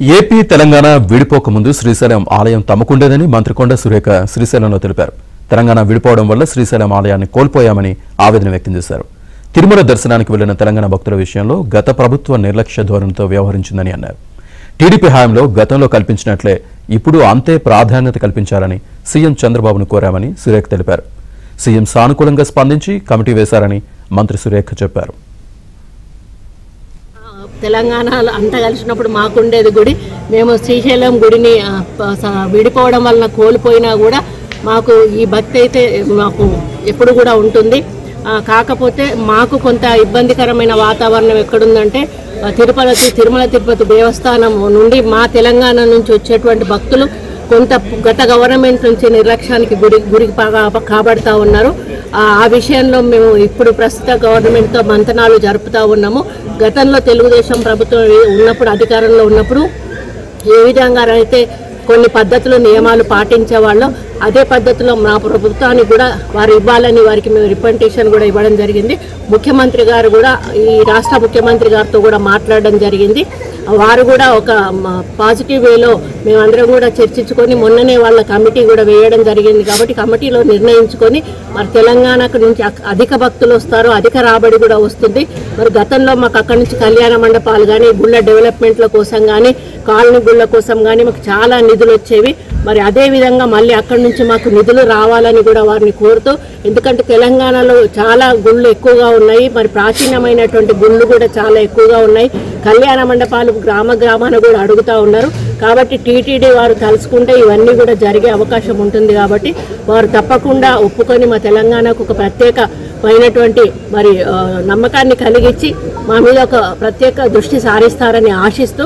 AP Telangana విడిపోక ముందు శ్రీశైలం ఆలయం తమకుండేదని మంత్రి కొండ సురేఖ శ్రీశైలంలో తెలిపారు. తెలంగాణ విడిపోవడం వల్ల శ్రీశైలం ఆలయాన్ని కోల్పోయామని ఆవేదన వ్యక్తం చేశారు. తిరుమల దర్శనానికి వెళ్లిన తెలంగాణ భక్తుల విషయంలో గత ప్రభుత్వ నిర్లక్ష్య ధోరణితో వ్యవహరించిందని అన్నారు. టీడీపీ హయాంలో గతంలో కల్పించినట్లే ఇప్పుడు అంతే ప్రాధాన్యత కల్పించాలని సీఎం చంద్రబాబును కోరామని సురేఖ తెలిపారు. సీఎం సానుకూలంగా స్పందించి కమిటీ వేశారని మంత్రి సురేఖ చెప్పారు. తెలంగాణలో అంతా కలిసినప్పుడు మాకుండేది గుడి, మేము శ్రీశైలం గుడిని విడిపోవడం వలన కోల్పోయినా కూడా మాకు ఈ భక్తి అయితే మాకు ఎప్పుడు కూడా ఉంటుంది. కాకపోతే మాకు కొంత ఇబ్బందికరమైన వాతావరణం ఎక్కడుందంటే తిరుమల తిరుపతి దేవస్థానం నుండి మా తెలంగాణ నుంచి వచ్చేటువంటి భక్తులు కొంత గత గవర్నమెంట్ నుంచి నిర్లక్ష్యానికి గురికి కాబడతా ఉన్నారు. ఆ విషయంలో మేము ఇప్పుడు ప్రస్తుత గవర్నమెంట్తో మంతనాలు జరుపుతూ ఉన్నాము. గతంలో తెలుగుదేశం ప్రభుత్వం ఉన్నప్పుడు అధికారంలో ఉన్నప్పుడు ఏ విధంగా అయితే కొన్ని పద్ధతులు నియమాలు పాటించేవాళ్ళు అదే పద్ధతిలో మా ప్రభుత్వానికి కూడా వారు ఇవ్వాలని వారికి మేము రిప్రజెంటేషన్ కూడా ఇవ్వడం జరిగింది. ముఖ్యమంత్రి గారు కూడా ఈ రాష్ట్ర ముఖ్యమంత్రి గారితో కూడా మాట్లాడడం జరిగింది. వారు కూడా ఒక పాజిటివ్ వేలో మేమందరం కూడా చర్చించుకొని మొన్ననే వాళ్ళ కమిటీ కూడా వేయడం జరిగింది. కాబట్టి కమిటీలో నిర్ణయించుకొని మరి తెలంగాణకు నుంచి అధిక భక్తులు వస్తారు, అధిక రాబడి కూడా వస్తుంది. మరి గతంలో మాకు అక్కడి నుంచి కళ్యాణ మండపాలు కానీ గుళ్ళ డెవలప్మెంట్ల కోసం కానీ కాలనీ గుళ్ళ కోసం కానీ మాకు చాలా నిధులు వచ్చేవి. మరి అదేవిధంగా మళ్ళీ అక్కడి నుంచి మాకు నిధులు రావాలని కూడా వారిని కోరుతూ, ఎందుకంటే తెలంగాణలో చాలా గుళ్ళు ఎక్కువగా ఉన్నాయి, మరి ప్రాచీనమైనటువంటి గుళ్ళు కూడా చాలా ఎక్కువగా ఉన్నాయి. కళ్యాణ మండపాలు గ్రామాన కూడా అడుగుతూ ఉన్నారు. కాబట్టి టీటీడీ వారు తలుచుకుంటే ఇవన్నీ కూడా జరిగే అవకాశం ఉంటుంది. కాబట్టి వారు తప్పకుండా ఒప్పుకొని మా తెలంగాణకు ఒక ప్రత్యేకమైనటువంటి మరి నమ్మకాన్ని కలిగించి మా మీద ఒక ప్రత్యేక దృష్టి సారిస్తారని ఆశిస్తూ